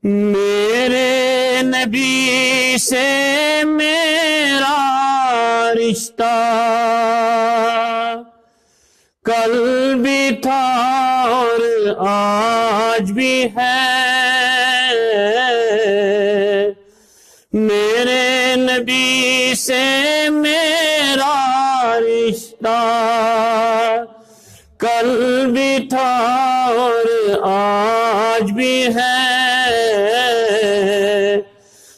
میرے نبی سے میرا رشتہ کل بھی تھا اور آج بھی ہے، میرے نبی سے میرا رشتہ کل بھی تھا اور آج بھی ہے،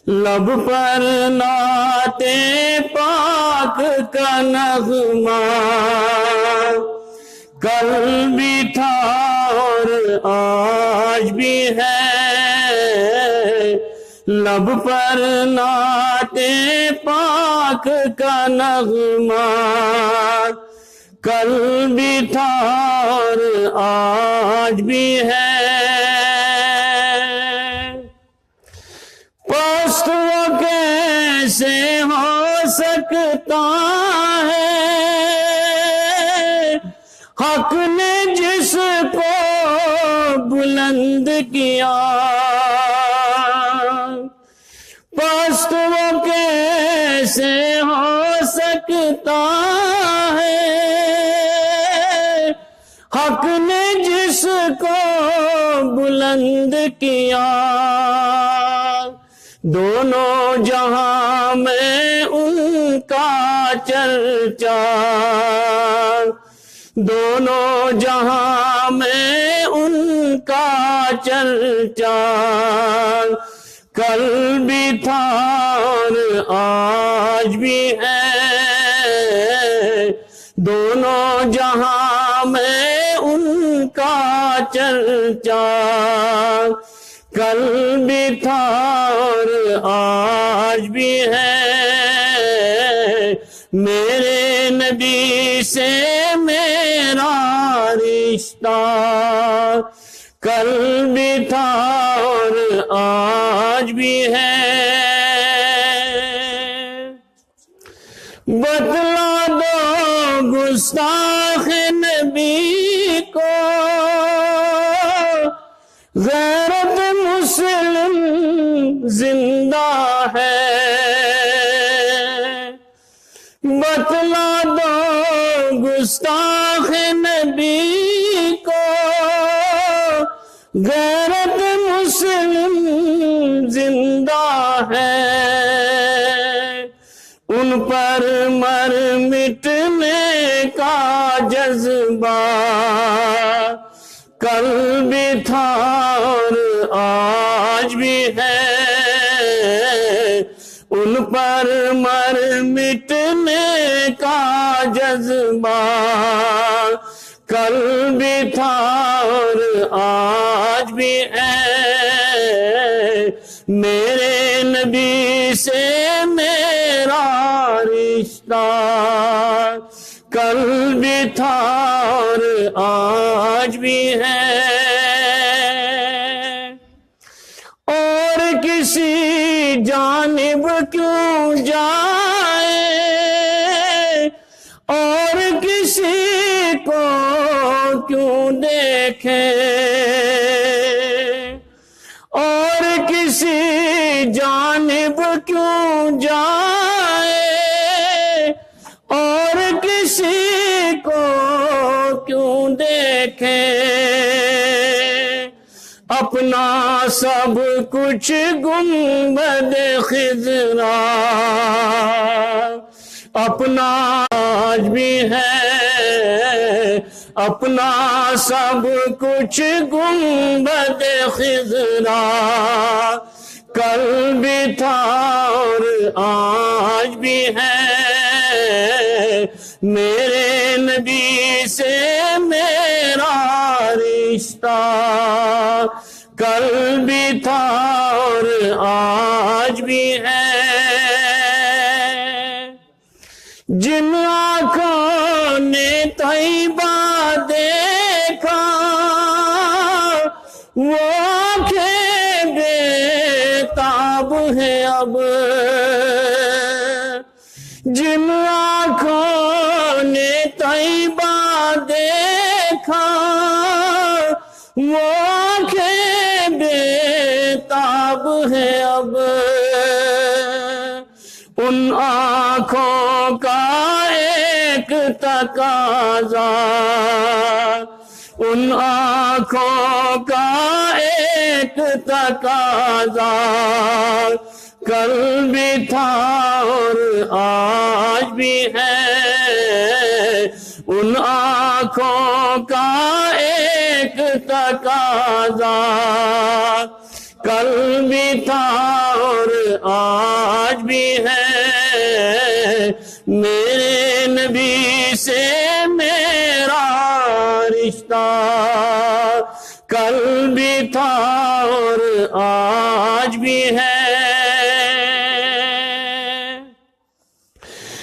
لب پر نعت پاک کا نغمہ کل بھی تھا اور آج بھی ہے، لب پر نعت پاک کا نغمہ کل بھی تھا اور آج بھی ہے، پست وہ کیسے ہو سکتا ہے، حق نے جس کو بلند کیا، پست وہ کیسے ہو سکتا ہے، حق نے جس کو بلند کیا، دونوں جہاں میں ان کا چرچا، دونوں جہاں میں ان کا چرچا کل بھی تھا اور آج بھی ہے، دونوں جہاں میں ان کا چرچا کل بھی تھا اور آج بھی ہے، میرے نبی سے میرا رشتہ کل بھی تھا اور آج بھی ہے، بتلا دو گستاخ نبی کو غیرت مسلم زندہ ہے، بتلا دو گستاخ نبی کو غیرت مسلم زندہ ہے، ان پر مر مٹنے کا جذبہ کل بھی تھا اور آج بھی ہے، ان پر مر مٹنے کا جذبہ کل بھی تھا اور آج بھی ہے، میرے نبی سے میرا رشتہ کل بھی تھا اور آج بھی ہے، اور کسی جانب کیوں جائے اور کسی کو کیوں دیکھے، اور کسی جانب کیوں جائے اور کسی کو کیوں دیکھے، اپنا سب کچھ گنبد خضرا اپنا آج بھی ہے، اپنا سب کچھ گنبد خضرا کل بھی تھا اور آج بھی ہے، میرے نبی سے میرا رشتہ کل بھی تھا اور آج بھی ہے، جن آنکھوں نے طیبہ دیکھا وہ آنکھیں بے تاب ہیں اب، جن آنکھوں نے طیبہ دیکھا وہ آنکھیں بے تاب ہیں اب، ان آنکھوں کا ایک تقاضا، ان آنکھوں کا ایک تقاضا کل بھی تھا اور آج بھی ہے، ان آنکھوں کا ایک تقاضا کل بھی تھا اور آج بھی ہے، میرے نبی سے میرا رشتہ کل بھی تھا اور آج بھی ہے،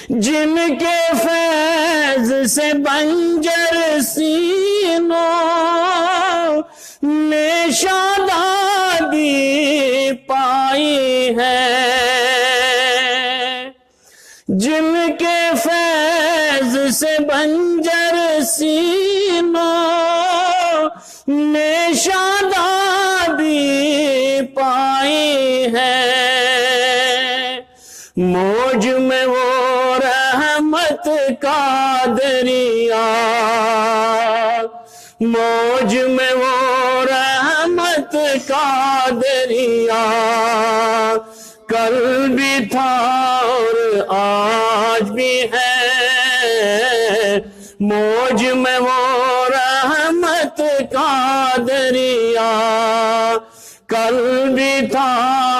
جن کے فیض سے بنجر سینوں نے شادابی پائی ہے، جن کے فیض سے بنجر سینوں نے شادابی پائی ہے، موج میں وہ رحمت کا دریا، موج میں وہ رحمت کا دریا کل بھی تھا اور آج بھی ہے، موج میں وہ رحمت کا دریا کل بھی تھا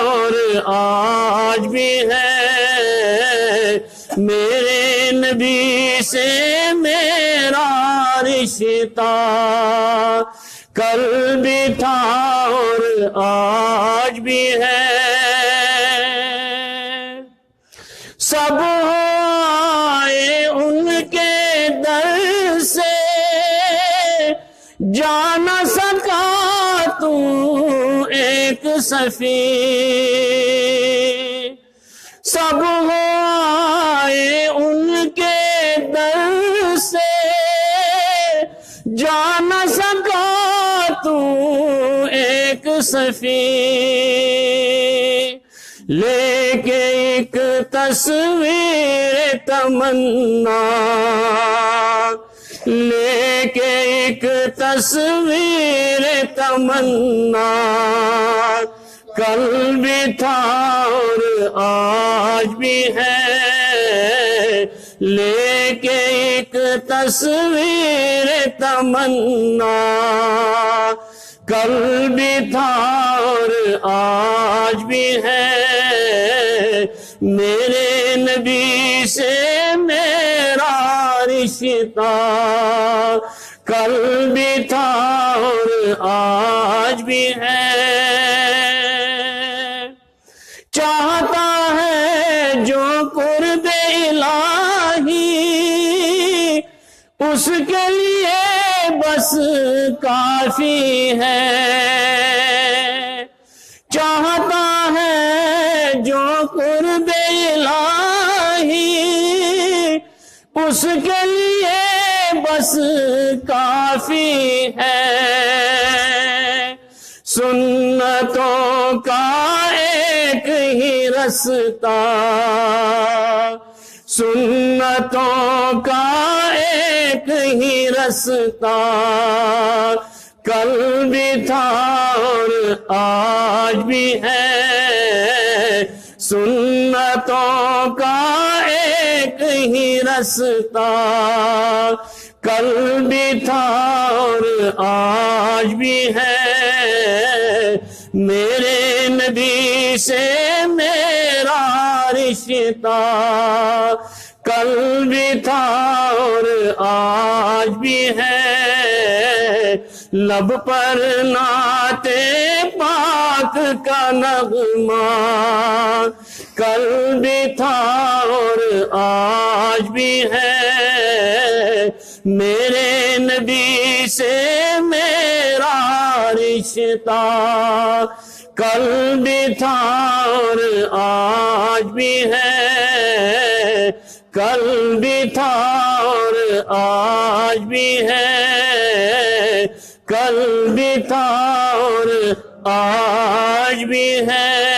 اور آج بھی ہے، میرے نبی سے میرا رشتہ کل بھی تھا اور آج بھی ہے، سب آئے ان کے در سے جا نہ سکا تو ایک صفی، سب آئے ان کے در سے جا نہ سکا تو ایک صفی، لے کے ایک تصویر تمنا، لے کے ایک تصویر تمنا کل بھی تھا اور آج بھی ہے، لے کے ایک تصویر تمنا کل بھی تھا اور آج بھی ہے، میرے نبی سے میرا رشتہ کل بھی تھا اور آج بھی ہے، چاہتا ہے جو قرب الہی اس کے لیے بس کافی ہے، چاہتا ہے جو قرب الہی اس کے لیے بس کافی ہے، سنتوں کا ایک ہی رستہ، سنتوں کا ایک ہی رستہ کل بھی تھا اور آج بھی ہے، سنتوں کا ایک ہی رستہ کل بھی تھا اور آج بھی ہے، میرے نبی سے میرا رشتہ کل بھی تھا اور آج بھی ہے، لب پر نعت پاک کا نغمہ کل بھی تھا اور آج بھی ہے، میرے نبی سے میرا رشتہ کل بھی تھا اور آج بھی ہے، کل بھی تھا اور آج بھی ہے، کل بھی تھا اور آج بھی ہے۔